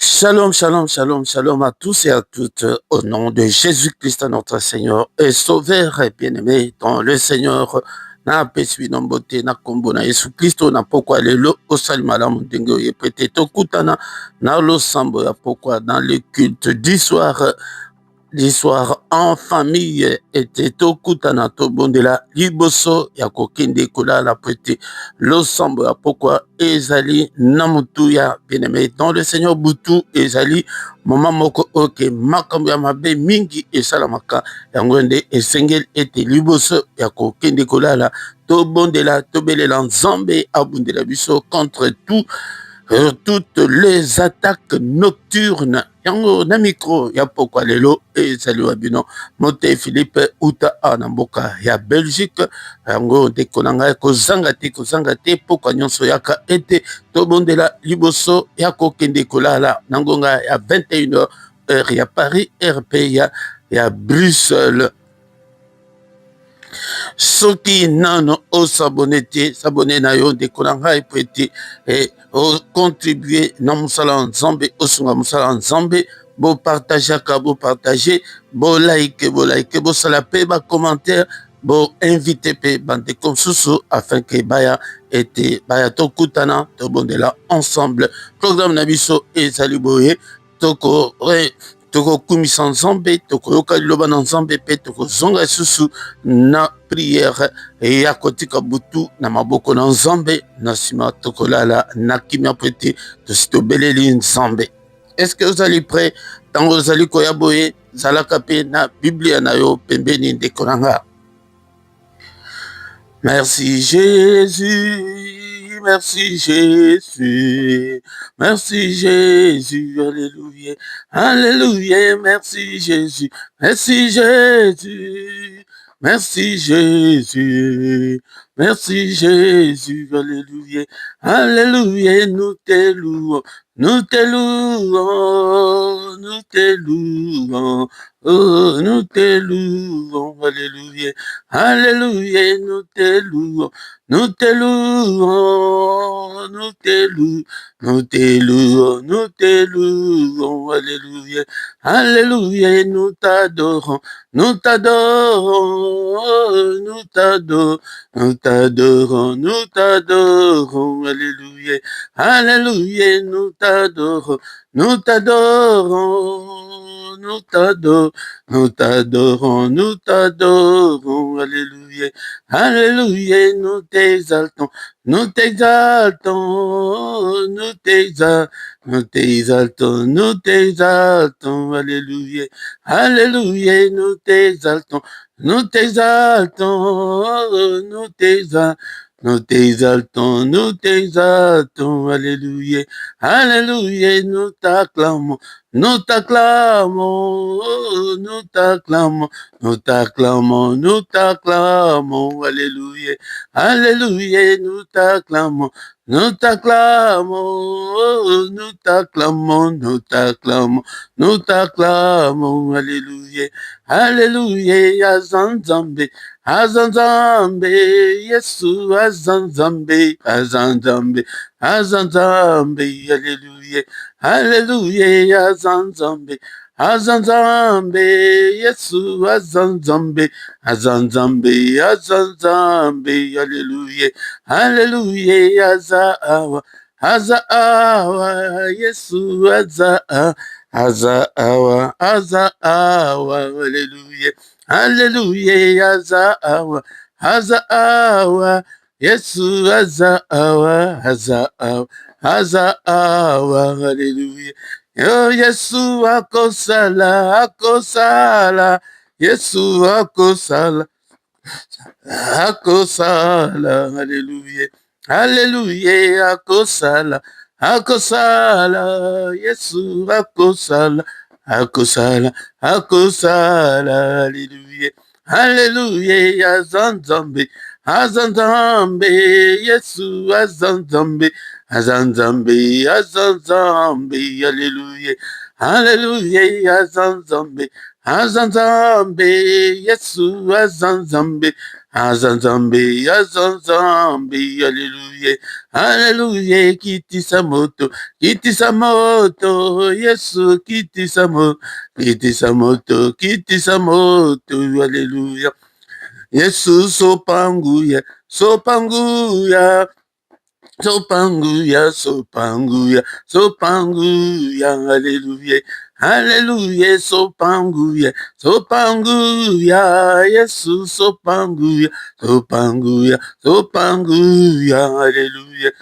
Shalom, shalom, shalom, shalom à tous et à toutes au nom de Jésus-Christ, notre Seigneur et Sauveur et bien-aimé dans le Seigneur. Na peswi na mbote na kombo na Yesu Kristo na pokwa lelo osali malamu ndenge oyo epete tokutana na losambo ya pokwa dans le culte du soir. L'histoire en famille était tokutana tobondela liboso ya kokende kolala prete losambo ya pokwa ezali na mutu ya bien-aimé dans le Seigneur butu ezali mama moko oke makambo ya mabe mingi esalamaka yango nde esengeli ete liboso ya kokende kolala tobondela tobelela nzambe abundela biso contre toutes les attaques nocturnes. Yango na micro ya pokwa lelo ezali wa bino mote Philippe uta anamboka ya Belgique. Yango ndeko na ngai kozanga te pokwa nyonso yaka ete tobondela liboso ya kokende kolala na ngonga ya 21h heure ya Paris, RP ya Bruxelles. Soki nano osabone te sabone na yo ndeko na ngai po ete contribuer na mosala nzambe osunga mosala nzambe bo partage bo like bo sala pe ba commentaire bo invite pe bandeko mosusu afin que baya tokutana tobondela ensemble programme na biso ezali boye tokokumisa nzambe tokoyoka liloba na nzambe pe tokozonga lisusu na prière ya kotika butu na maboko na nzambe na nsima tokolala na kimia po ete tosi tobeleli nzambe. Est-ce que ozali prêt ntango ozali koya boye zalaka mpe na biblia na yo pembeni ndeko na nga. Merci Jésus, merci Jésus, merci Jésus, alléluia, alléluia, merci Jésus, merci Jésus, merci Jésus, merci Jésus, alléluia, alléluia, nous te louons, nous te louons, nous te louons. Oh, nous te louons, alléluia, alléluia, nous te louons, nous te louons, nous te louons, nous te louons, nous te louons, alléluia, alléluia, nous t'adorons, nous t'adorons, nous t'adorons, nous t'adorons, nous t'adorons, alléluia, alléluia, nous t'adorons, nous t'adorons, nous t'adorons, nous t'adorons, nous t'adorons, alléluia, alléluia, nous t'exaltons, nous t'exaltons, nous t'exaltons, nous t'exaltons, nous t'exaltons, alléluia, alléluia, nous t'exaltons, nous t'exaltons, nous t'exaltons. Nous t'exaltons, nous t'exaltons, alléluia, alléluia, nous t'acclamons, nous t'acclamons, nous t'acclamons, nous t'acclamons, nous t'acclamons, alléluia, alléluia, nous t'acclamons, nous t'acclamons, nous t'acclamons, nous t'acclamons, nous t'acclamons, alléluia, alléluia, azanzambe, azanzambe, Yesu, azanzambe, azanzambe, azanzambe, alléluia, alléluia, azanzambe, azanzambe, Yesu, azanzambe, azanzambe, azanzambe, alléluia, alléluia, azaawa, azaawa, Yesu, azaawa, azaawa, azaawa, alléluia, alléluia, azaawa, azaawa, Yesu, azaawa, azaawa, azaawa, alléluia. Oh, Yesu, akosala, akosala, Yesu, akosala, akosala, alléluia, alléluia, akosala, akosala, Yesu, akosala, akosala, akosala, alléluia, alléluia, azanzambe, azanzambe, Yesu, azanzambe, azanzambe, azanzambe, alléluia, alléluia, azanzambe, azanzambe, Yesu, azanzambe, Azanzambe, azanzambe, alléluia, alléluia, kiti sa moto, Yesu, kiti sa moto, alléluia. Yesu sopanguya, sopanguya, sopanguya, sopanguya, sopanguya, alléluia, alléluia, sopanguya, sopanguya, Yesu sopanguya, sopanguya, sopanguya, alléluia.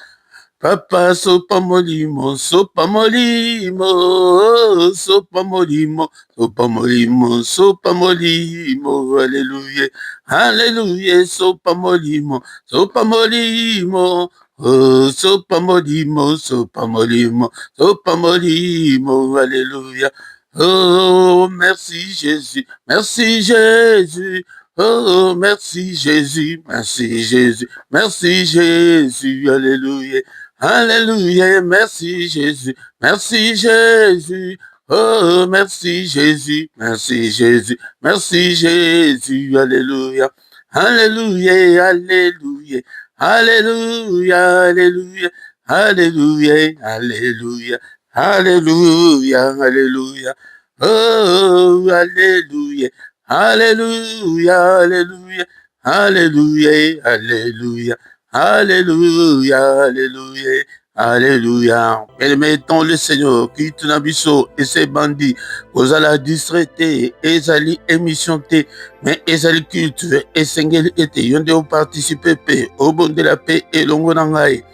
Papa sopa molimo, sopa molimo, sopa molimo, sopa molimo, sopa molimo, alléluia, alléluia, sopa molimo, sopa molimo, oh, sopa molimo, sopa molimo, sopa molimo, alléluia. Oh, merci Jésus, merci Jésus, oh, merci Jésus, merci Jésus, merci Jésus, alléluia. Alléluia, merci Jésus, merci Jésus, oh merci Jésus, merci Jésus, merci Jésus, alléluia, alléluia, alléluia, alléluia, alléluia, alléluia, alléluia, alléluia, alléluia, oh alléluia, alléluia, alléluia, alléluia, alléluia. Alléluia, alléluia, alléluia. Permettons le Seigneur, qui tunabiso et ses bandits, ozala distraité, ezali émission te, mais ezali culte, et sengeli ete, yonde au participer paix, au bon de la paix et l'ongonangaï.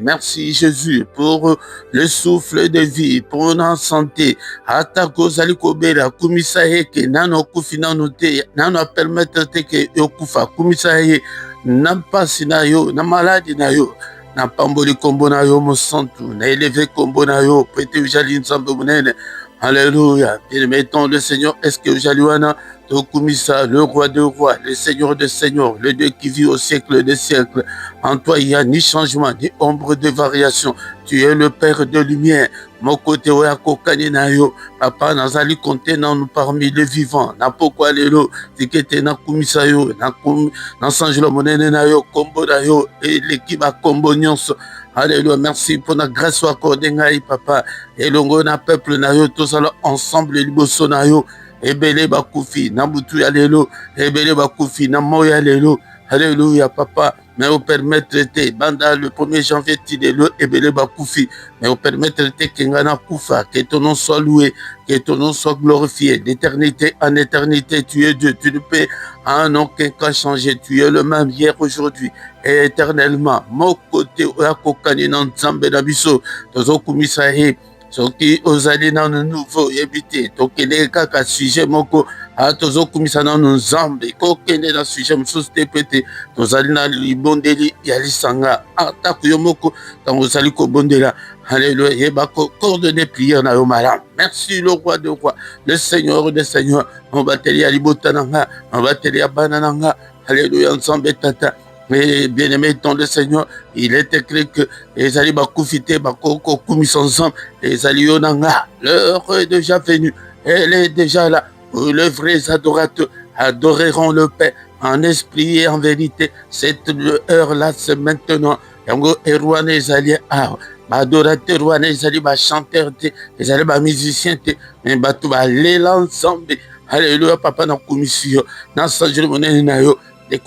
Merci Jésus pour le souffle de vie, pour notre santé. Atako zali kobela kumisaye ke nano kufina note, nano permettre te ke yokufa kumisaye. Na mpasi na yo, na maladi na yo, na pamboli kombo na yo mosantu, na élevé kombo na yo, prêté ujali nzambe munene. Alléluia. Bien mettons le Seigneur, est-ce que ujali wana Tokumisa, le roi de rois, le Seigneur de seigneurs, le Dieu qui vit au siècle des siècles. En toi, il n'y a ni changement, ni ombre de variation. Tu es le Père de lumière. Mon côté, yo, papa, nazali konte nous parmi les vivants. Na pokwa lelo, tikete na kumisa yo, na sanjelo monene na yo, kombo na yo, et l'équipe a kombo nyonso. Alléluia, merci pour la grâce accordée, papa. Et l'ongo na peuple na yo, tous ensemble, liboso na yo. Ebele bakufi, nabutu ya lelo, ebele bakufi, namoya lelo. Alléluia, papa. Mais au permettre de banda le 1er janvier tidelo ebele bakufi. Mais au permettre de kengana kufa, que ton nom soit loué, que ton nom soit glorifié. D'éternité en éternité, tu es Dieu. Tu ne peux en aucun cas changer. Tu es le même hier, aujourd'hui et éternellement. Mon côté, oakokani nan nzambe na biso, tozo kumisahe. Soki ozali na nouveau yebite tokende kaka sujet moko tozo kumisa na nzambe kokende na sujet mosusu te pete tozali na libondeli ya lisanga atako yo moko tango ozali kobondela. Alléluia, yeba coordonner prière na yo malamu. Merci le roi de roi, le Seigneur des seigneurs. On va te ya libota nanga, on va te ya bana nanga. Alléluia, nzambe tata. Mais bien aimé dans le Seigneur, il est écrit que les alliés bakufite bakoko kumis ensemble, les alliés onanga, l'heure est déjà venue, elle est déjà là. Où les vrais adorateurs adoreront le Père en esprit et en vérité. Cette heure-là, c'est maintenant. Yango erwan les alliés adorateur wana ezali chanteur te, ezali musicien te, mais bato balela ensemble. Alléluia, papa na commission na sanjelo monene na yo. La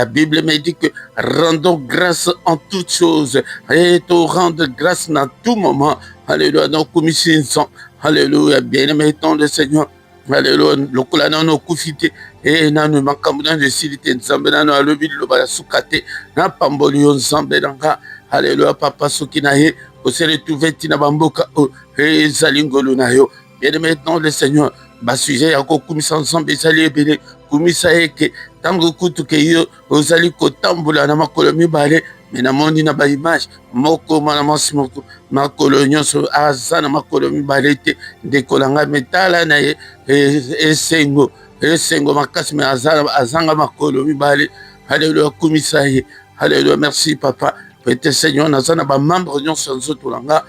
Bible me dit que rendons grâce en toutes choses et te rendre grâce dans tout moment. Alléluia, nos commissions. Alléluia, bien-aimé ton le Seigneur. Alléluia, le colana no kufite et nanu makamuna de silite nzambe nanu alobi lo bala sukate na pamboli nzambe nanga. Alléluia, papa sokinaye osere tuveti na bamboka et zalingolo na yo. Bien-aimé ton le Seigneur. Basujet yako kumisa ensemble ezali ebele kumisa eke tango kutu ke yo ozali kotambola na makolo mibale me namoni na ba image moko mwana mwasi moko makolo nyonso aza na makolo mibale te ndekolanga metala na ye esengo makasi me azanga makolo mibale. Alléluia, kumisa ye. Alléluia, merci papa. Peut-être Seigneur naza na ba membre nyonso nzoto langa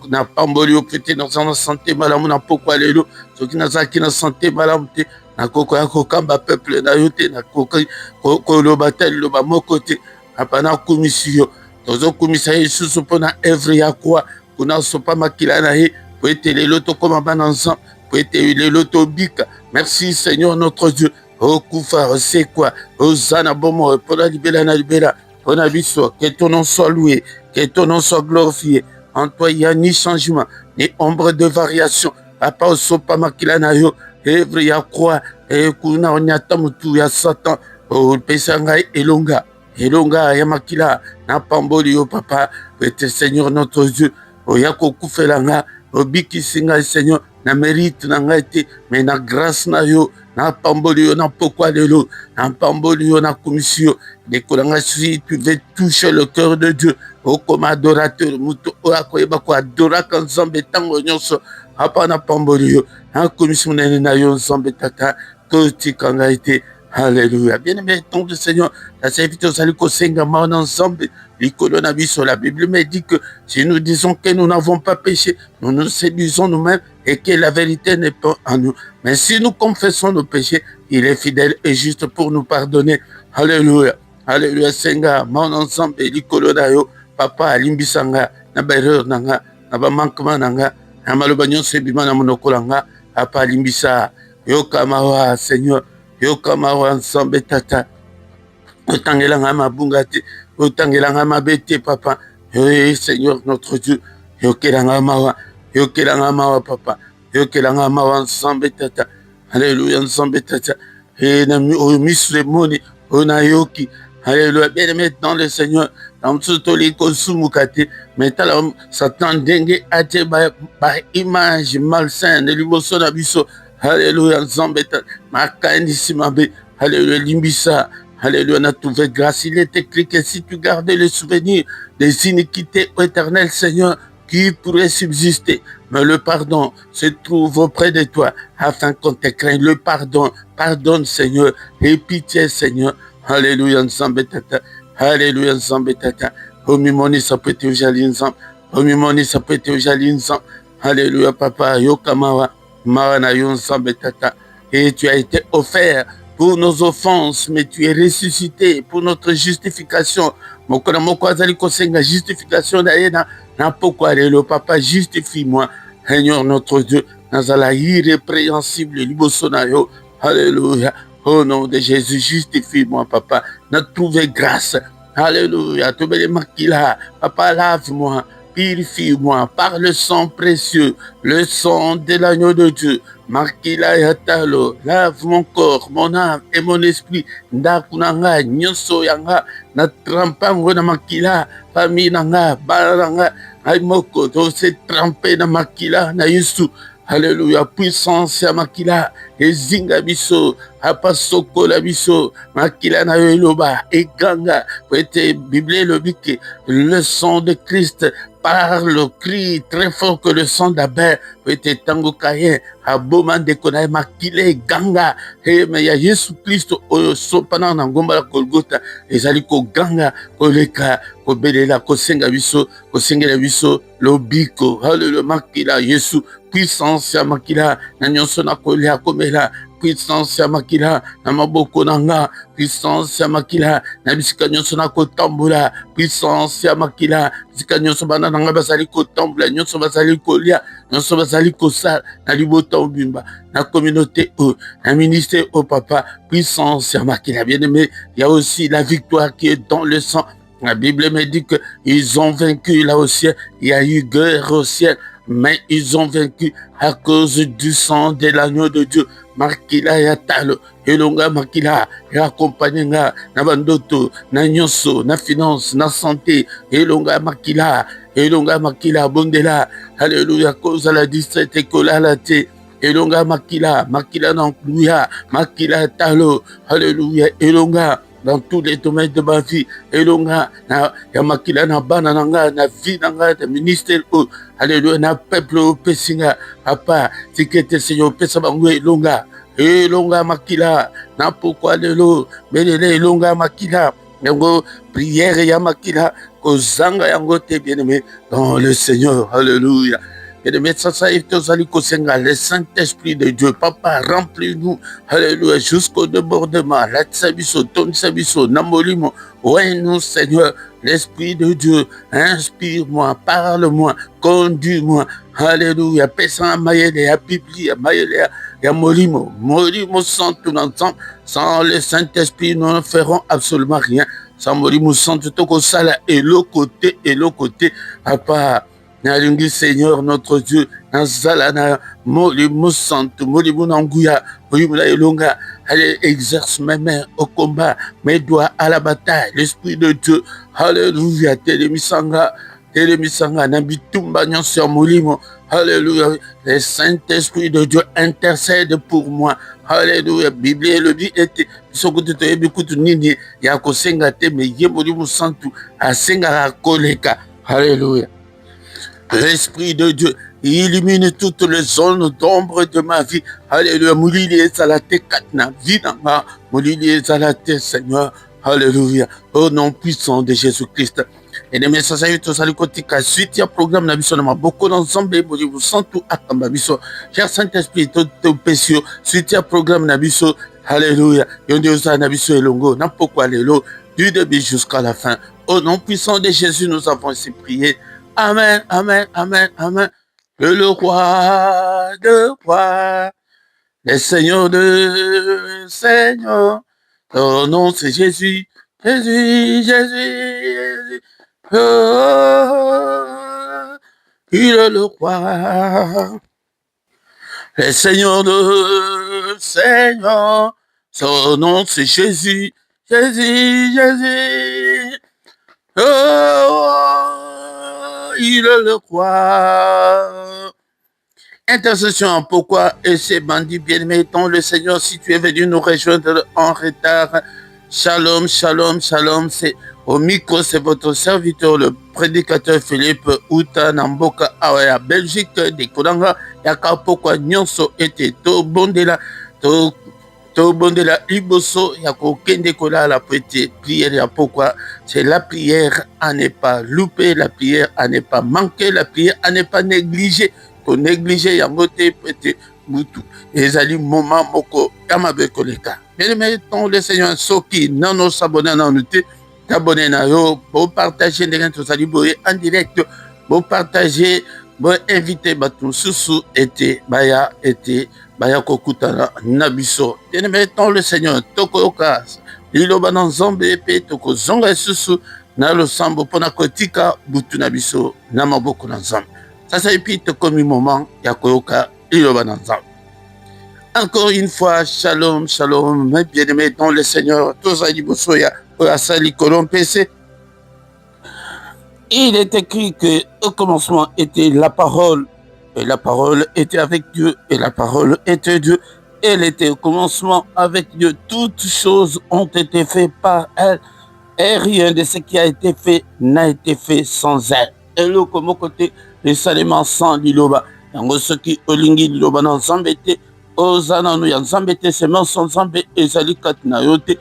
na pamboli o peut-être dans la santé malamu na pokwa lelo soki nazaki na santé malamu te nakokoya kokamba peuple na yo te, nakoki koloba te liloba moko te. Papa nakumisi yo, tozokumisa ye lisusu mpo na evre ya kwa kuna sopa makila na ye po ete lelo tokoma bana ensemble, po ete lelo tobika. Merci Seigneur notre Dieu. Okufa osekwa ozana bomo mpona libela na libela mpona biso. Que ton nom soit loué, que ton nom soit glorifié. En toi il n'y a ni changement ni ombre de variation. Papa osopa makila na yo evre ya kwa kuna onyata mutu ya Satan opesa ngai elonga ya makila na pamboli yo papa. Ete Seigneur notre Dieu oya kokufela nga obikisi ngai Seigneur na mérite na ngai te, mais na grâce na yo na pamboli yo na pokwa lelo na pamboli yo na komisi yo dekola ngai. Si tu veux toucher le cœur de Dieu okoma adorateur mutu oyo akoyeba koadoraka Nzambe ntango nyonso apa na pamboli yo na komisi monene na yo Nzambe tata totika ngai te. Alléluia. Bien-aimé, ton de Seigneur, la serviteur ozali kosenga maona ensemble likolo na biso. La Bible me dit que si nous disons que nous n'avons pas péché, nous nous séduisons nous-mêmes et que la vérité n'est pas en nous. Mais si nous confessons nos péchés, il est fidèle et juste pour nous pardonner. Alléluia. Alléluia. Senga maona ensemble likolo na yo papa alimbisanga na bereur nanga na ba manquement nanga na maloba nyonso ebima na monoko nanga papa alimbisa yo kamawa Seigneur. Yo kama wa Nzambe tata otangelanga mabunga te, otangelanga mabete papa. Seigneur notre Dieu yokelanga mawa papa, yokelanga mawa Nzambe tata. Alléluia. Nzambe tata na misle moni onayoki. Alléluia. Bien-aimé dans le Seigneur, dans tout les kosumukate maintenant Satan dengue ate ba image malsaine de liboso na biso. Alléluia. Nzambe makandisi mabe. Alléluia. Limbisa. Alléluia. On a trouvé grâce. Il est écrit que si tu gardais le souvenir des iniquités éternelles, Seigneur, qui pourrait subsister, mais le pardon se trouve auprès de toi afin qu'on te craigne. Le pardon, pardonne Seigneur, et pitié Seigneur. Alléluia. Nzambe tata. Alléluia. Nzambe tata. Omimoni ça peut être ojali Nzambe. Omimoni ça peut être ojali Nzambe. Alléluia papa. Yokamawa. Et tu as été offert pour nos offenses, mais tu es ressuscité pour notre justification. Mokona moko azali kosenga justification na pokwa lelo papa, justifie-moi Seigneur notre Dieu nazala irrépréhensible liboso na yo. Alléluia. Au nom de Jésus, justifie-moi papa, na trouvé grâce. Alléluia. Tobele makila papa, lave-moi, purifie-moi par le sang précieux, le sang de l'agneau de Dieu. Makila yatalo, lave mon corps, mon âme et mon esprit. Ndakunanga, nyoso yanga, na trampango na makila, famille nanga, balanga, aimoko, to se tremper na makila, na yusu. Alléluia, puissance ya makila, ezinga biso, apasoko la biso, makila na yoiloba, eganga, poete Bible le bike, le sang de Christ parle, crie très fort que le sang d'Abel, poete tango kayen, aboma ndekona makile ganga, mais ya Yesu Christ, oyo sopana na ngomba la Golgotha, ezali ko ganga, koleka, kobelela, kosenga biso, kosengela biso, lobiko, hallelujah, makila, Yesu, puissance ya makila, na nyonso na kolia komela, puissance ya makila, na maboko nanga, puissance ya makila, na bisika nyonso na kotambola, puissance ya makila, bisika nyonso bana nanga bazali kotambola, nyonso bazali kolia, nyonso bazali kosala, na libota obimba, na communauté na ministère papa, puissance ya makila, bien aimé, il y a aussi la victoire qui est dans le sang. La Bible me dit qu'ils ont vaincu là au ciel, il y a eu guerre au ciel, mais ils ont vaincu à cause du sang de l'agneau de Dieu. Makila ya talo, elonga makila, ya accompagné nga, na bandoto, na nyonso, na finance, na santé, elonga makila, bondela, alléluia, cause à la distraite écola la te, elonga makila, na nkluya, makila talo, alléluia, elonga, dans tous les domaines de ma vie. Elonga, ya makila na bana nanga, na vie nanga, na ministère, alléluia, na peuple au pesinga, papa, tikete Seigneur, pesa bango elonga, makila, na pourquoi lelo, belele elonga makila, yango, prière ya makila, kozanga yango te bien aimé, dans le Seigneur, alléluia. Et de mettre ça, le Saint-Esprit de Dieu, Papa, remplis-nous, alléluia, jusqu'au débordement, la tsabiso, ton tsabiso, namolimo, ouais, nous, Seigneur, l'Esprit de Dieu, inspire-moi, parle-moi, conduis-moi, alléluia, pesa mayele, ya Biblia, mayele, ya molimo, molimo sans tout ensemble, sans le Saint-Esprit, nous ne ferons absolument rien, sans molimo sans tout au sala, et l'autre côté, papa, nalingi Seigneur notre Dieu, nazala na molimo santo, molimo nanguya, molimo na elonga, allez, exerce mes mains au combat, mes doigts à la bataille, l'Esprit de Dieu, alléluia, télémisanga, nabitumba nyonso molimo, alléluia, le Saint-Esprit de Dieu intercède pour moi, alléluia, Bible le dit était, sokoto to ebikutu nini, ya kosenga te, me ye molimo santo, asenga koleka, alléluia. L'Esprit de Dieu illumine toutes les zones d'ombre de ma vie. Alléluia. Moulili ezalate katna vidanga. Moulili ezalate Seigneur. Alléluia. Au nom puissant de Jésus-Christ. Et les messages à tous à kotika suite ya programme na biso na maboko d'ensemble boli vous sent tout akamba biso. Cher Saint-Esprit tout précieux suite ya programme na biso. Alléluia. Yonde osa na biso elongo na pourquoi lelo du début jusqu'à la fin. Au nom puissant de Jésus nous avons ainsi prié. Amen, amen, amen, amen. Le roi de rois, le Seigneur de Seigneur. Ton nom c'est Jésus, Jésus, Jésus, Jésus. Oh, il est le roi. Le Seigneur de Seigneur. Son nom c'est Jésus, Jésus, Jésus. Oh, il est le roi. Intercession, pourquoi et ces bandits bien-aimés, tant le Seigneur, si tu es venu nous rejoindre en retard, shalom, shalom, shalom, c'est au micro, c'est votre serviteur, le prédicateur Philippe Outa Namboka, Awaya, Belgique, de Kodanga, Yaka, pourquoi Nyonso était au Bondela, Tobondela Iboso, Yako Kendekola, la petite prière, ya pourquoi c'est la prière à ne pas louper, la prière à ne pas manquer, la prière à ne pas négliger. Pour négliger, Yamote, petit Moutou, Ezali, Moment, Moko, Yamabekoleka. Bien mettons le Seigneur, Soki, Nano, s'abonner, Nanoute, t'abonner, Nayo, pour partager, en direct, pour partager, pour inviter, Batou, Soussou, été, Baya, Kokutana, Nabiso. Bien mettons le Seigneur, Tokoka, Liloba Nzambe, Toko Zonga Soussou, Nalo Sambo, Ponakotika, Butu Nabiso, Namaboko Nzambe. Ça s'épite comme un moment, Yakoyoka, Liloba Nzambe. Encore une fois, shalom, shalom, mes bien-aimés dans le Seigneur, tous à Libosoya, Asali Kolom PC. Il est écrit que au commencement était la parole, et la parole était avec Dieu, et la parole était Dieu. Elle était au commencement avec Dieu. Toutes choses ont été faites par elle, et rien de ce qui a été fait n'a été fait sans elle. Et le comme côté, les salements sans Liloba. Yango soki olingi Liloba na Nzambete, ozana no ya Nzambete, seulement sans Nzambe, et Zalikat na yote.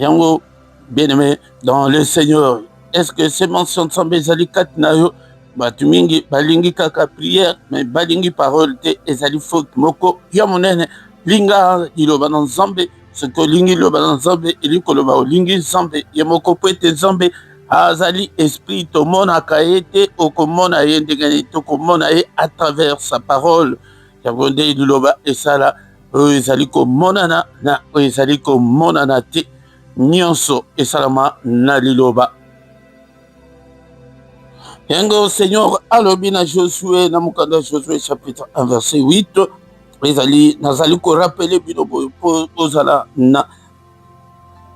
Yango, bien-aimé, dans le Seigneur, est-ce que c'est mention Nzambe Zalikat na yo? Batumingi, balingi kaka prière, mais balingi parole te, ezali faute moko, yamonene, linga Liloba na Nzambe, ce que lingi Liloba na Nzambe, ili koloba olingi Nzambe, yamoko poete Nzambe, azali esprit tomona kaete okomona ye ndengani tokomona ye à travers sa parole yabonde liloba esala oyo ezali komonana na oyo ezali komonana te nyonso esalama na liloba yango Seigneur alobi na Josué na mokanda Josué chapitre 1 verset 8 ezali nazali ko rappeler bino po ozala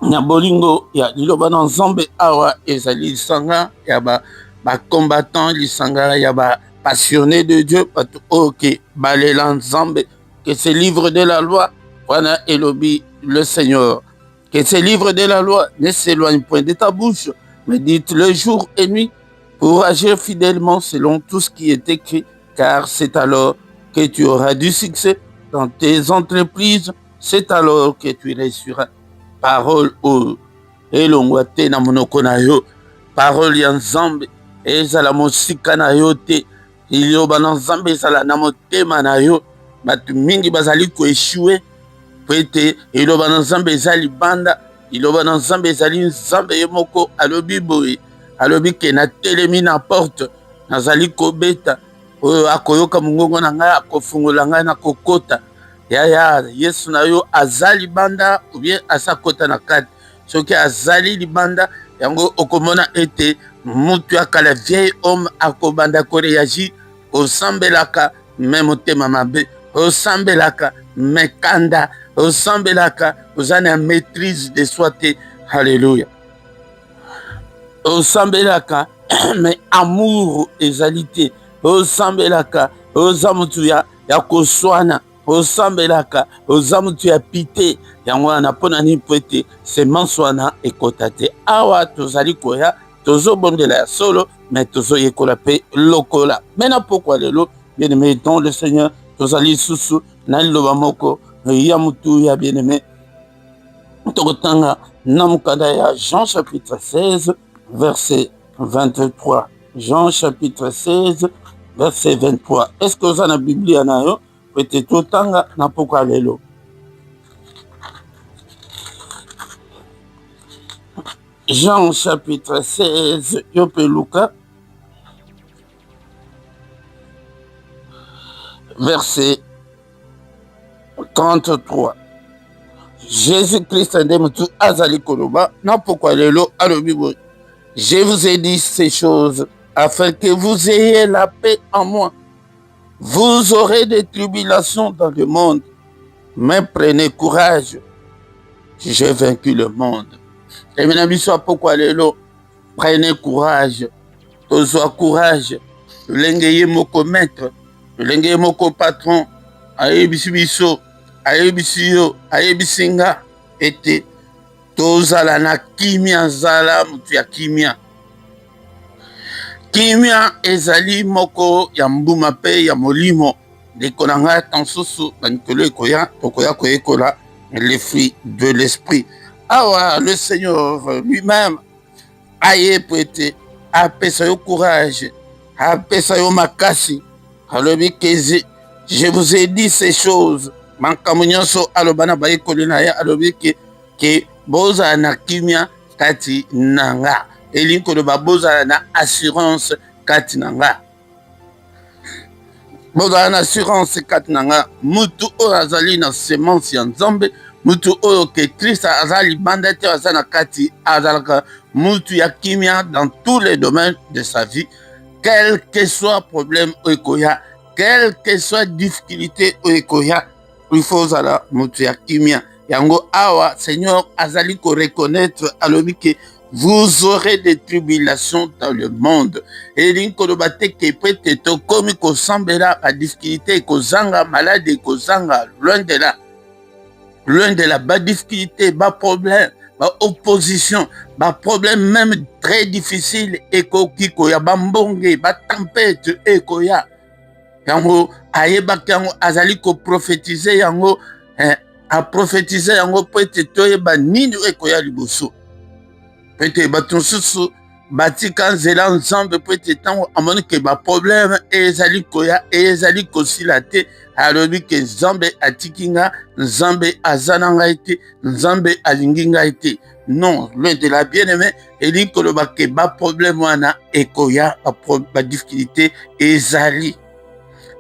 na bolingo ya liloba na Nzambe awa ezali lisanga ya ba combattant lisanga ya ba passionné de Dieu patu ok balela Nzambe que ce livre de la loi voilà elobi le Seigneur que ce livre de la loi ne s'éloigne point de ta bouche mais dites-le jour et nuit pour agir fidèlement selon tout ce qui est écrit car c'est alors que tu auras du succès dans tes entreprises, c'est alors que tu réussiras. Parole o elongwa te na monoko na yo parole ya Nzambe ezala mosika na yo te liloba na nzambe ezala na motema na yo bato mingi bazali koeshue po ete liloba na nzambe eza libanda liloba na nzambe ezali nzambe ye moko alobi boye alobi ke natelemi na porte nazali kobeta oyo akoyoka mongongo na ngai akofungola ngai na kokota yaya yesu na yo aza libanda ubien asa kota na kati soki azali libanda yango okomona ete mutu ya kala vieil homme akobanda koreagi osambelaka me motema mabe osambelaka me kanda osambelaka oza na maîtrise de soi te halleluya osambelaka me amour ezali te osambelaka oza mutu ya koswana osambelaka oza mutu ya pite yango wana mpo na nini mpo ete semence wana ekota te awa tozali koya tozobondela ya solo me tozoyekola mpe lokola me na pokwa lelo bien-aimé dans le Seigneur tozali susu na liloba moko ya mutu ya bien-aimé tokotanga na mokanda ya Jean chapitre 16 verset 23 Jean chapitre 16 verset 23 est-ce que oza na biblia na yo pete totanga na pokwa lelo Jean chapitre 16 yo mpe Luka verset 33 Jésus-Christ nde mutu azali koloba na pokwa lelo alobi boye je vous ai dit ces choses afin que vous ayez la paix en moi. Vous aurez des tribulations dans le monde, mais prenez courage, j'ai vaincu le monde. Et maintenant, soit pourquoi lelo, prenez courage, tozwa courage, lengeye moko maître, lengeye moko patron, ayebisi biso, ayebisi yo, ayebisi nga, ete tozala na kimia zala mutu ya kimia. Kimia ezali moko ya mbuma pe ya molimo ndeko na ngai tansusu banikolo ekoya tokoya koyekola les fruits de l'esprit. Awa le Seigneur lui-même aye po ete apesa yo courage apesa yo makasi alobi kezi je vous ai dit ces choses makambo nyonso aloba na bayekoli na ye alobi ke bozala na kimia kati na nga elingi koloba bozala na assurance kati na nga bozala na assurance kati na nga mutu oyo azali na semence ya nzambe mutu oyo ke Christ aza libanda te aza na kati azalaka mutu ya kimia dans tous les domaines de sa vie quel que soit problème oyo ekoya quelle que soit difficulté oyo ekoya il faut ozala mutu ya kimia yango awa Seigneur azali ko reconnaître alobi ke vous aurez des tribulations dans le monde. Et l'inkolobate que peut-être comme qu'on semblera à difficulté, qu'on zanga malade, qu'on zanga loin de là, bas difficulté, bas problème, bas opposition, bas problème même très difficile, et qu'on y a bambonge, bas tempête, et qu'on y a. Yango, ayeba yango azali ko prophétiser yango, a prophétiser yango peut-être yeba nini e ko ya liboso. Peut-être baton susu batika nzela nzambe peut-être tango amoni ke ba problème ezali koya ezali kosila te alobi ke nzambe atikinga nzambe azana ngai te nzambe alingi ngai te non loin de la bien-aimé eli koloba ke ba problème wana ekoya ba difficulté ezali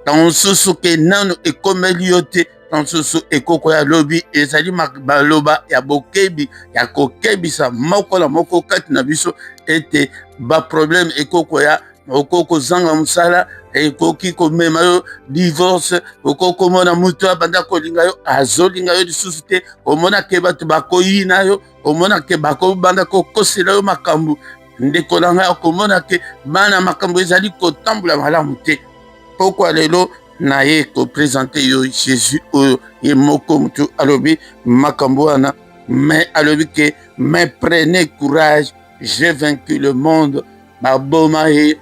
tango susu ke nano ekomeli yo te tansusu ekoko ya lobi ezali baloba ya bokebi ya kokebisa moko na moko kati na biso ete ba problème ekoko ya okoko zanga musala ekoki komema yo divorce okoko mona mutu abanda kolinga yo azolinga yo lisusu te omona ke bato bakoyina yo omona ke bakobanda kokosela yo makambo ndeko na ngai okomona ke bana makambo ezali kotambola malamu te pourquoi lelo na ye ko présenter yo Jésus oyo ye moko mutu alobi makambo wana mais alobi ke mais prenez courage j'ai vaincu le monde baboma ye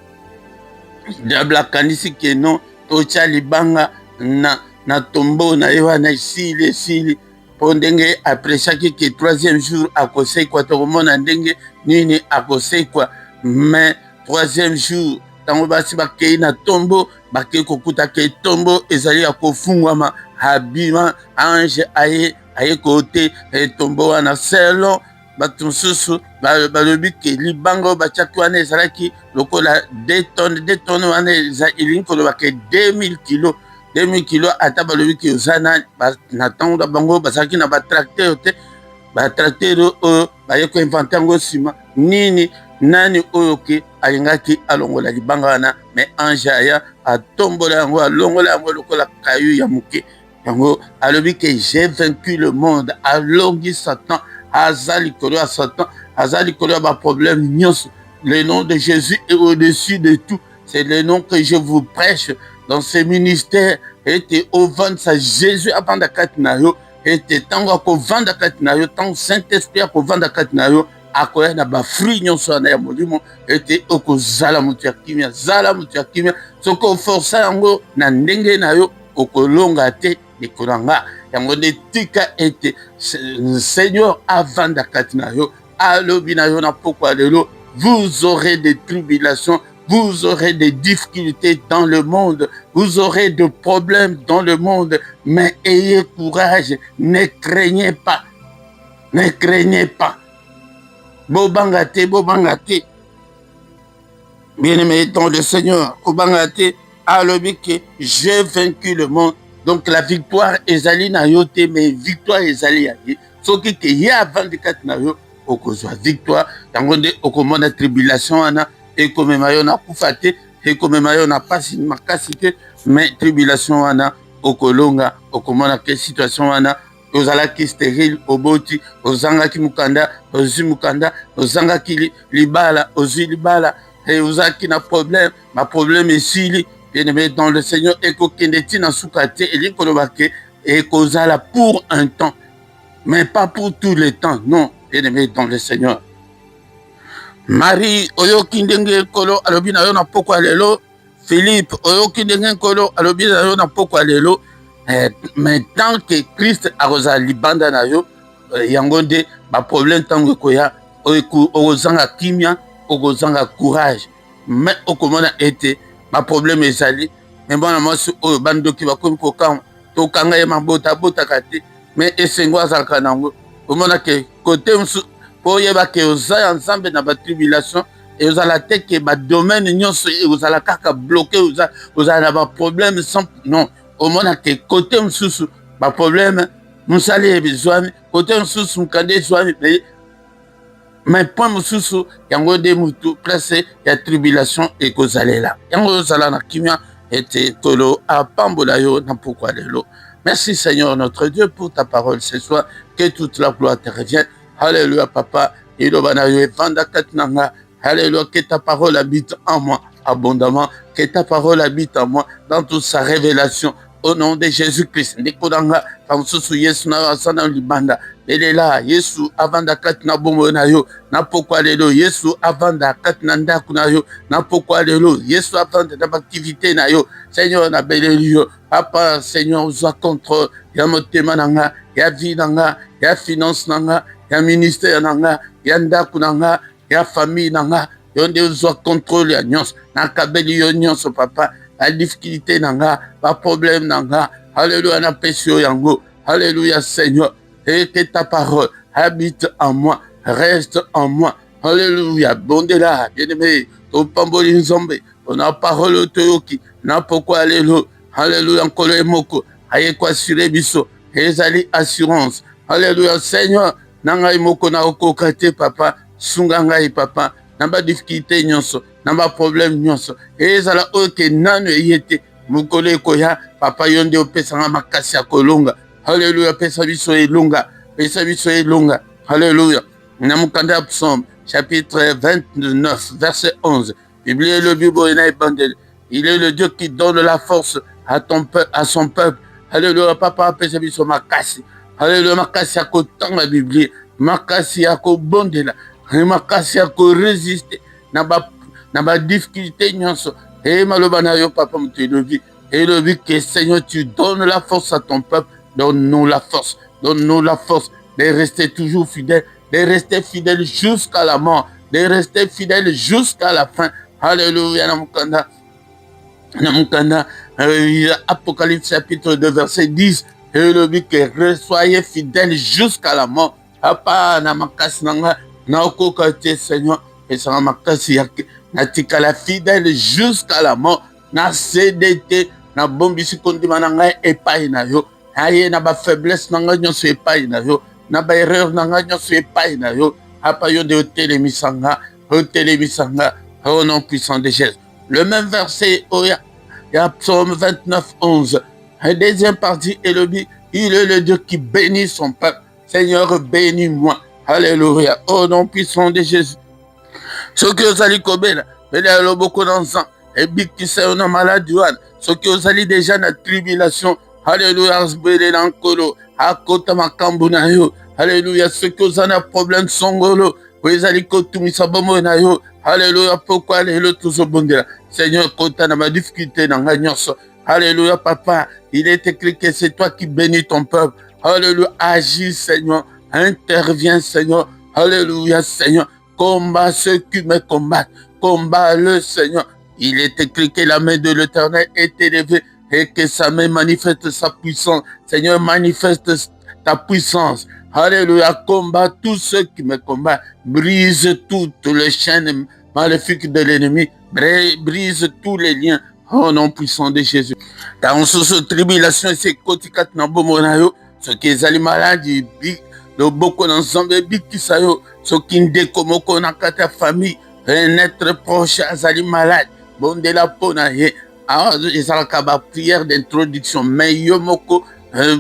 diable akanisi ke non totia libanga na tombeau na ye wana esili po ndenge aprechaki ke troisième jour akosekwa tokomona ndenge nini akosekwa mais troisième jour tango basi bakei na tombo bakei kokuta ke tombo ezali ya kofungwama abima ange aye kote tombo wana selon bato mosusu balobi ke libanga oyo batiaki wana ezalaki lokola 2 tonnes wana elingi koloba ke 2000 kilo 2000 kilo ata balobi ke oza na ntango na bango bazalaki na batracteur te batracteur oyo baye koinvente yango nsima nani oyo ke alingaki alongola libanga wana me ange aya atombola yango alongola yango lokola kayu ya moke yango alobi ke j'ai vaincu le monde alongi Satan aza likolo ya Satan aza likolo ya baproblème nyonso. Le nom de Jésus est au-dessus de tout. C'est le nom que je vous prêche dans ce ministère. Ete ovanda Jésus avanda kati na yo ete tango akovanda kati na yo tango Saint-Esprit akovanda kati na yo akoya na bafruit nyonso wana ya molimo ete okozala moto ya kimia zala moto ya kimia soki oforsa yango na ndenge na yo okolonga te likolo nga yango nde tika ete Seigneur avanda kati na yo alobi na yo na pokwa lelo vous aurez des tribulations, vous aurez des difficultés dans le monde, vous aurez des problèmes dans le monde, mais ayez courage, ne craignez pas, ne craignez pas. Bobangate, bobangate. Bien-aimé dans le Seigneur, bobangate, alobi que j'ai vaincu le monde. Donc la victoire ezali na yo te, mais victoire ezali ya ye. Soki ke ye avant de kat na yo, okozwa victoire yango nde okomona tribulation wana ekomema yo na kufa te ekomema yo na pasi makasi te mais tribulation wana okolonga okomona ke situation wana ozalaki stérile oboti ozangaki mukanda ozwi mukanda ozangaki libala ozwi libala ozalaki na problème ma problème esili bien-aimé dans le Seigneur ekokende tina suka te eli koloba ke ekozala pour un temps mais pas pour tout le temps non bien-aimé dans le Seigneur. Marie, oyoki ndenge kolo alobi na yo na pokwa lelo. Philippe, oyoki ndenge kolo alobi na yo na pokwa lelo. Mais tant que Christ akoza libanda na yo, yango nde ba problème tango koya okozanga kimia, okozanga courage. Mais okomona ete ba problème ezali. Mais bana mwasi oyo bandoki bakomi kokanga to kanga ye mabota bota kate. Mais esengo azalaka nango. Omona ke côté msu po yeba ke oza ensemble na ba tribulation et ozala te ke ba domaine nyonso ozala kaka bloqué ozala na ba problème sans non omona ke côté msusu ba problème musali ebizwami côté msusu mkande zwami mais point msusu yango de mutu place ya tribulation et kozalela yango ozala na kimia ete tolo apambola yo na pourquoi lelo. Merci Seigneur notre Dieu pour ta parole ce soir. Que toute la gloire te revienne. Alléluia Papa. Alléluia. Que ta parole habite en moi abondamment. Que ta parole habite en moi dans toute sa révélation. Au nom de Jésus-Christ. Nikodanga. Pansusu Yesu na asana libanda. Elela Yesu avanda kat na bombo na yo. Na pokwa lelo Yesu avanda kat na ndaku na yo. Na pokwa lelo Yesu avanda na activité na yo. Seigneur na belelio. Papa Seigneur ozwa contrôle ya motema nanga, ya vie nanga, ya finance nanga, ya ministère nanga, ya ndaku nanga, ya famille nanga. Yonde ozwa contrôle ya nyonso. Na kabeli yo nyonso papa. La difficulté nanga, pas problème nanga. Alléluia na pesio yango. Alléluia Seigneur. Et que ta parole habite en moi, reste en moi. Alléluia. Bondela, bien-aimé, ton pamboli nzombe, on a parole toyoki, na pourquoi alléluia. Alléluia, encore le moko, aye kwa assurer biso, ezali assurance. Alléluia, Seigneur, nanga moko na okokate papa, sunga ngai papa, namba difficulté nyonso, namba problème nyonso. Ezala oke nanu yete, mukole koya, papa yonde opesanga makasi ya kolonga. Alléluia, pesa biso elonga, pesa biso elonga. Alléluia. Namukanda Psaume, chapitre 29, verset 11. Bible le Bible il est le Dieu qui donne la force à son peuple. Alléluia, papa, pesa biso makasi. Alléluia, makasi ya kotanga Bible, makasi ya kobondela, makasi ya ko résister na ba difficulté nyonso. Et maloba na yo papa mutelobi, et le but que Seigneur tu donnes la force à ton peuple. Donne-nous la force, donne-nous la force de rester toujours fidèles, de rester fidèles jusqu'à la mort, de rester fidèles jusqu'à la fin. Alléluia, Namukanda, Apocalypse chapitre 2, verset 10, et le but que soyez fidèles jusqu'à la mort. Papa, Namakas Nanga, Naokoka te Seigneur, et ça Namakasi Yake, Natikala fidèle jusqu'à la mort, na CDT, na bombisi kondi mananga epai na yo, aye na ba faiblesse nanga nyonso epai na yo, na ba erreur nanga nyonso epai na yo, apa yo de otelemisanga, au nom puissant de Jésus. Le même verset, il y a Psaume 29, 11. La deuxième partie, il est le Dieu qui bénit son peuple. Seigneur, bénis-moi. Alléluia. Au nom puissant de Jésus. Ce que vous allez commettre, il y a beaucoup d'enfants. Et bien, qui sont malades, ce que vous allez déjà dans la tribulation. Alléluia. Alléluia. Ce que vous avez un problème, songolo. Vous allez continuer à vous. Alléluia, pourquoi alléluia tout ce bon Dieu. Seigneur, quand tu as ma difficulté dans la nyos. Alléluia, papa, il est écrit que c'est toi qui bénis ton peuple. Alléluia, agis, Seigneur, interviens, Seigneur. Alléluia, Seigneur, combat ceux qui me combattent. Combat le Seigneur. Il est écrit que la main de l'Éternel est élevée et que sa main manifeste sa puissance. Seigneur, manifeste ta puissance. Alléluia, combat tous ceux qui me combattent. Brise toutes les chaînes maléfiques de l'ennemi. Brise tous les liens. Au nom puissant de Jésus. Dans cette tribulation, c'est kotikat na bomonayo. Ce qui est allé malade, le beaucoup d'ensemble, bikisayo. Ce qui ne décomoko na kata famille. Un être proche, azali malade. Bon de la ponaye. Alors, ils ont la prière d'introduction. Mais yomoko,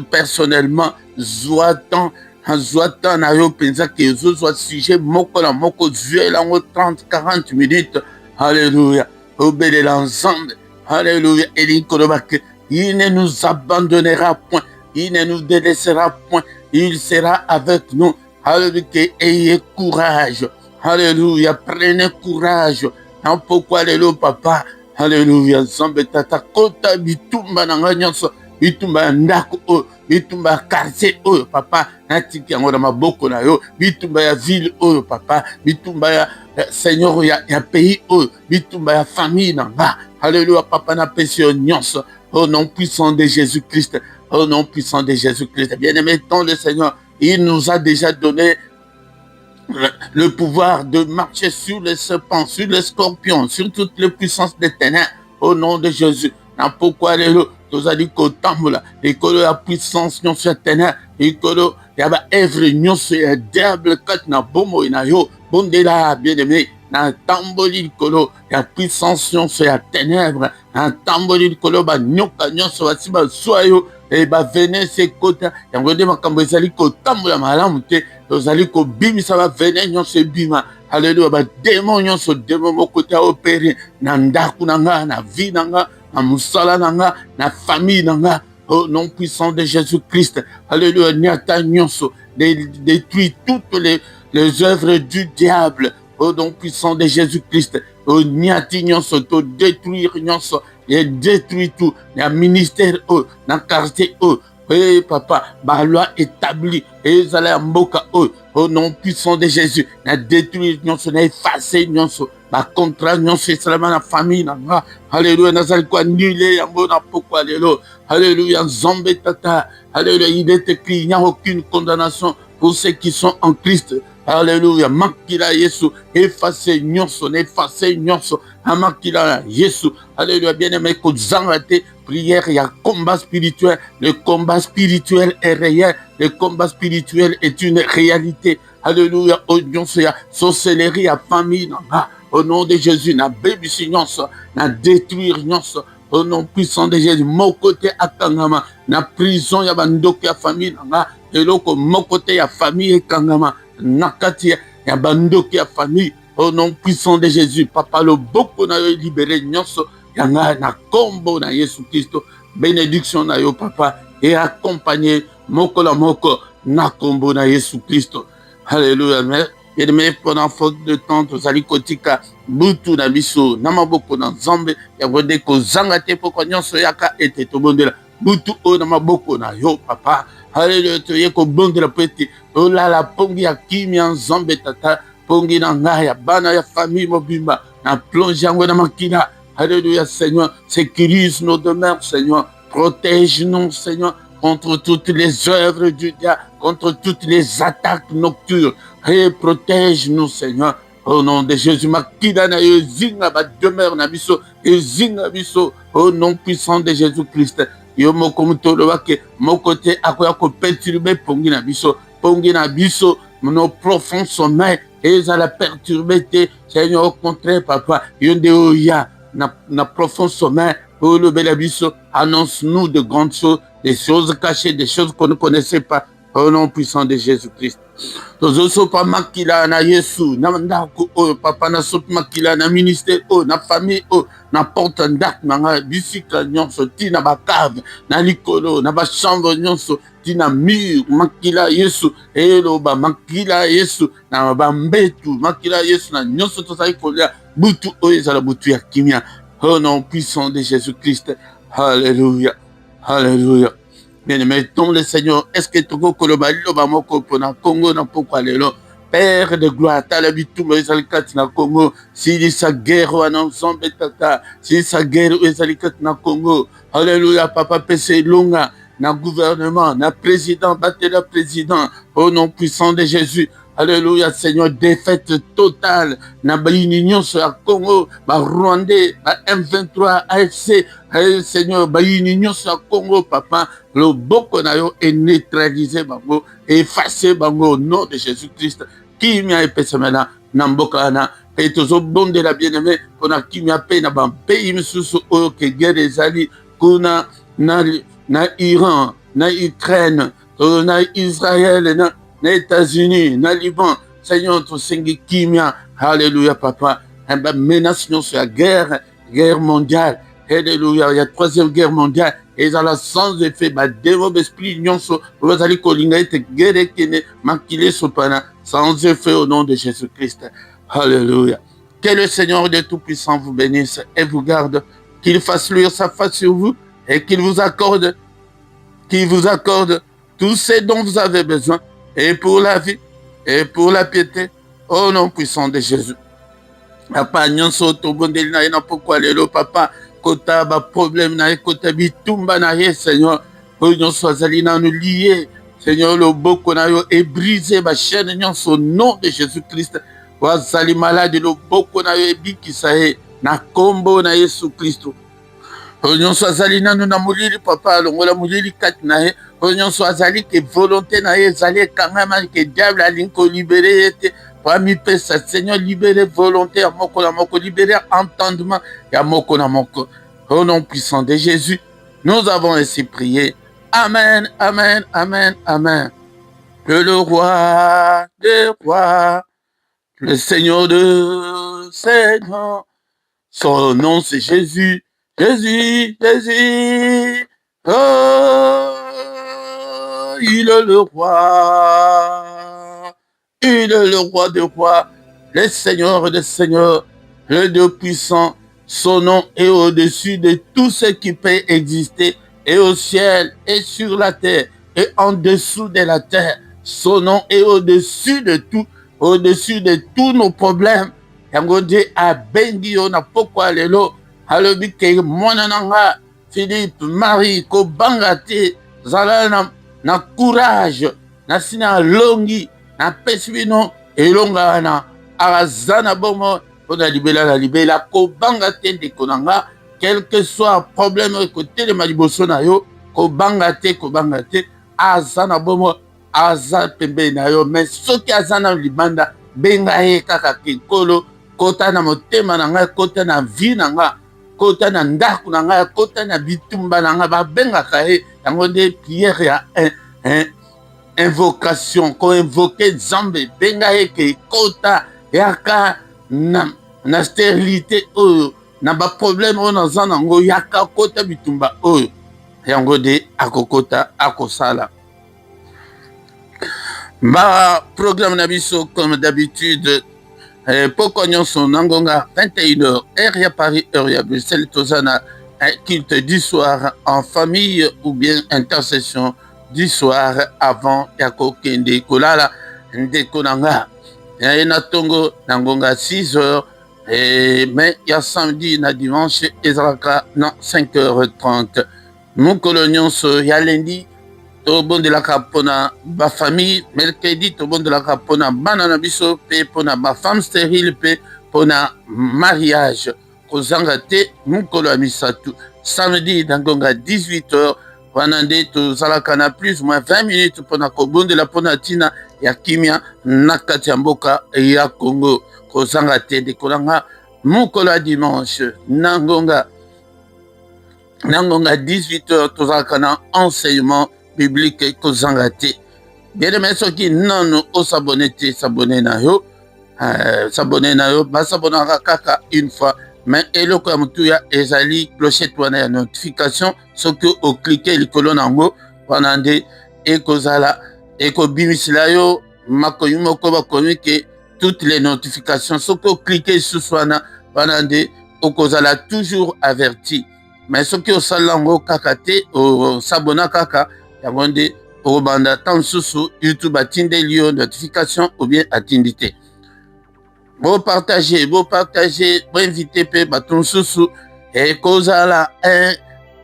personnellement, zoatan na yo penza que zo soit sujet moko la moko zué la 30-40 minutes. Alléluia. Obédez l'ensemble. Alléluia. Il ne nous abandonnera point. Il ne nous délaissera point. Il sera avec nous. Alléluia. Ayez courage. Alléluia. Prenez courage. Non, pourquoi alléluia, papa. Alléluia. Zambe tata kota bitumba nanga nyonso. Bitumba ndako. Bitumba quartier oyo papa natiki yango na maboko na yo, bitumba ya ville oyo papa, bitumba ya Seigneur ya pays oyo, bitumba ya famille nanga. Alléluia, papa na pesi yo nyonso au nom puissant de Jésus-Christ. Au nom puissant de Jésus-Christ. Bien-aimé, tant le Seigneur, il nous a déjà donné le pouvoir de marcher sur les serpents, sur les scorpions, sur toutes les puissances des ténèbres. Au nom de Jésus. Pourquoi alléluia? Tous a dit qu'au temple, et que la puissance non se ténèbres, et que il y a œuvre non se diable kat na bomo ina yo, bondela bien-aimé, na tamboli kolo, la puissance non se ténèbres, na tamboli kolo ba nyoka non se wasiba soyo, et ba venez ces côtés, et on va dire makambo ezali ko tambola malamu te, ezali ko bimi ça va venir non se bima. Alléluia, ba démon non se démon mo côté opérer, na ndaku nanga, na vie nanga, na musala nanga, na famille nanga. Au nom puissant de Jésus-Christ. Alléluia. Nyata nyonso. Détruit toutes les œuvres du diable. Au nom puissant de Jésus-Christ. Au nyati nyonso. To détruire nyonso. Et détruit tout. Le ministère, dans quartier, oui, papa, ma loi établie. Et ils allaient à Mboka, au nom puissant de Jésus. Na détruire nyonso. Na effacer nyonso. Ma contrat nyonso. Seulement la famille. Alléluia. Nazal quoi annulé. Yambo na poko. Alléluia. Alléluia, Zambé Tata. Alléluia, il est écrit, il n'y a aucune condamnation pour ceux qui sont en Christ. Alléluia, Makila Yesu, effacez nyonso, Amakila Yesu. Alléluia, bien-aimé, Kozangate, prière, il y a combat spirituel. Le combat spirituel est réel. Le combat spirituel est une réalité. Alléluia, nyonso, ya sorcellerie, ya famille, au nom de Jésus, na baby nyonso, na détruire nyonso. Au nom puissant de Jésus, mon côté à Kangama, na prison ya bandoko ya famille nanga, eloko mon côté ya famille et Kangama, nakati ya bandoko ya famille, au nom puissant de Jésus, papa le boko na yo libéré nyonso, yanga na kombo na Yesu Christo, bénédiction na yo papa, et accompagné moko la moko na kombo na Yesu Christo. Alléluia. Mais pendant faute de temps, tozali kotika butu na biso na maboko na Nzambe ya ngode ko zanga te poko nyonso yaka ete tobondela butu o na maboko na yo papa. Alléluia, toye ko bondela pete olala pongi ya kimia Nzambe tata pongi na nga ya bana ya famille mobimba na plonge yango na makila. Alléluia, Seigneur. Sécurise nos demeures, Seigneur. Protège-nous, Seigneur, contre toutes les œuvres du diable, contre toutes les attaques nocturnes. Et protège-nous, Seigneur. Au nom de Jésus, makila na yo zinga ba demeure na biso, zinga biso, au nom puissant de Jésus-Christ. Yo moko mutolo wake, moko te akoya ko perturber pongi na biso, nos profonds sommeils, et ça la perturber te, Seigneur, au contraire, papa, yonde oya, na profond sommeil, pour le bel abisso, annonce-nous de grandes choses, des choses cachées, des choses qu'on ne connaissait pas, au nom puissant de Jésus-Christ. Tozoso pa makila na Yesu, na ndako o papa na sop makila na ministère o na famille o na porte ndak na bisika nyonso tina bakave na likolo na ba chambre nyonso tina mur makila Yesu elo ba makila Yesu na ba mbetu makila Yesu na nyonso tosai kolia butu o ezala butu ya kimia au nom puissant de Jésus-Christ. Alléluia. Alléluia. Bien, mettons le Seigneur. Est-ce que tu as le Congo n'a pas lelo? Père de gloire, t'as l'habitude de na Congo. Si sa guerre ou un ensemble tata, si sa guerre ou na Congo. Alléluia, papa PC longa, na gouvernement, na président, battez le président, au nom puissant de Jésus. Alléluia, Seigneur, défaite totale. Na ba union sur la Congo, ba Rwandais, ba M23, AFC. Seigneur, ba union sur la Congo, papa. Le boko na yo est neutralisé, bango, effacé, bango, au nom de Jésus-Christ. Qui m'a épais maintenant, namboka na, et toujours bon de la bien-aimée, qu'on a qui m'a payé, na ban pays, monsieur, au que guerre des alliés, qu'on a, na Iran, na Ukraine, na Israël, na États-Unis, na Liban, Seigneur, ton Seigneur, Kimia, alléluia, papa, menace sur la guerre mondiale, alléluia, il y a troisième guerre mondiale, et ça a sans effet, démon d'esprit, nyonso, vous allez colinga, et guerre qui n'est maquillé sopana, sans effet au nom de Jésus-Christ, alléluia. Que le Seigneur de Tout-Puissant vous bénisse et vous garde, qu'il fasse luire sa face sur vous, et qu'il vous accorde tout ce dont vous avez besoin, et pour la vie, et pour la piété, au nom puissant de Jésus. Papa, nyonso tobondeli na ina pourquoi lelo papa kota ba problème na kota bitumba na ye Seigneur, o nyonso azali na nous lié Seigneur, le boko na yo est brisé ba chaîne nyonso au nom de Jésus-Christ. Wa zali malade le boko na yo ebikisa ye na kombo na Yesu Kristo. Nyonso azali nanu na molili papa longola molili kati na ye nyonso azali ke volonté na ye ezali ekangama ke diable alingi kolibere ye te parmi pesa Seigneur libérer volonté ya moko na moko, libérer entendement ya moko na moko. Au nom puissant de Jésus, nous avons ainsi prié. Amen, amen, amen, amen. Que le roi des rois, le Seigneur de Seigneur, son nom c'est Jésus. Jésus, Jésus, oh, il est le roi, il est le roi des rois, le Seigneur des seigneurs, le Dieu puissant, son nom est au-dessus de tout ce qui peut exister, et au ciel, et sur la terre, et en dessous de la terre, son nom est au-dessus de tout, au-dessus de tous nos problèmes. Yango Dieu a béni, on a pourquoi les lots. Alobi ke mwana nanga Philippe Marie ko bangate zala na courage na sina longi na pesibino elonga na azana bomo pona libela ko bangate de konanga quel que soit problème ko telema liboso na yo ko bangate azana bomo aza pembe na yo mais soki azana libanda benga ye kaka kikolo kota na motema nanga kota na vie nanga kota na ndaku na ngai kota na bitumba na ngai babengaka ye yango nde priere ya invocation ko invoke Nzambe benga ye ke kota yaka na stérilité oyo na ba problème oyo naza nango yaka kota bitumba oyo yango nde akokota akosala ba programme na biso comme d'habitude. Pourquoi nous sommes à 21h, heure à Paris, heure à Bruxelles, Tozana, un culte du soir en famille ou bien intercession du soir avant Yako Kende Kolala, Ndekonanga. Yena Tongo, Nangonga 6h, Mais il y a samedi na dimanche ezalaka na 5h30. Mokolo nyonso ya lundi tobondelaka mpona bafamille, mercredi tobondelaka mpona bana na biso mpe mpona bafemme stérile mpe mpona mariage. Kozanga te mokolo ya misatu samedi na ngonga 18h wana nde tozalaka na plus ou moins 20 minutes mpona kobondela mpona ntina ya kimia na kati ya mboka ya Congo. Kozanga te ndekolanga mokolo ya dimanche na ngonga 18h tozalaka na enseignement biblique kozanga te. Bien-aimé soki nano osabone te sabone na yo basabonaka kaka une fois, mais eloko ya motuya ezali clochette wana ya notification soki oklike likolo nango wana nde ekozala ekobimisela yo makomi moko bakomi ke toutes les notifications soki oklike lisusu wana nde okozala toujours averti. Mais soki osala yango kaka te osabona kaka yango nde okobanda tan mosusu YouTube atindeli yo notification ou bien atindi te. Bopartage, boinvite mpe bato mosusu ekozala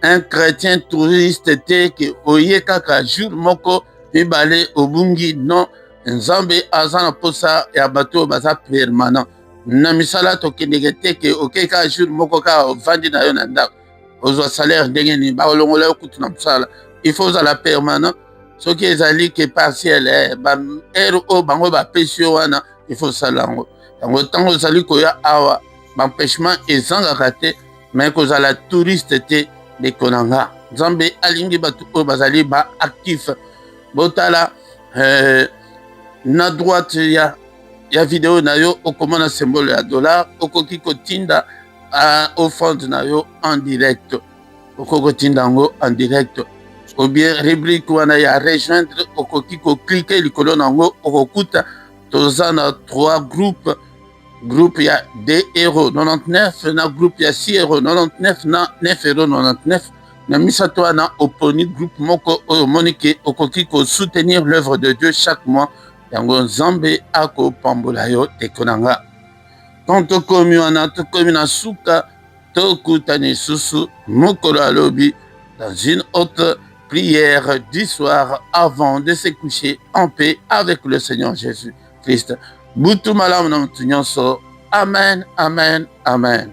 un chrétien touriste te ke oye kaka jour moko mibale obungi. Non, nzambe aza na posa ya bato baza permanent na misala tokendeke te ke okeka jour moko kaka ovandi na yo na ndako ozwa salaire ndenge nini bakolongola yo kutu na mosala. Il faut ozala permanent. Soki ezali ke partiel baere oyo bango bapesi yo wana il faut osala yango. Yango ntango ozali koya awa baempêchement ezangaka te, mais kozala touriste te ndeko na nga. Nzambe alingi bato oyo bazali baactif. Botala na droite ya video na yo okomona symbole ya dollar, okoki kotinda offrande na yo en direct. Okoki kotinda yango en direct. Ou bien rubrique wana ya rejoindre okoki koklike likolo nango okokuta toza na 3 groupes. Groupe ya 2,99 na groupe ya 6,99 na 9,99 na misato wana oponi groupe moko oyo omoni ke okoki soutenir l'œuvre de Dieu chaque mois. Yango nzambe akopambola yo teko na nga. Quand tokomi wana tokomi na suka tokutani lisusu mokolo alobi dans une autre prière du soir avant de se coucher en paix avec le Seigneur Jésus Christ. Butu malamu na mutu nyonso. Amen, amen, amen.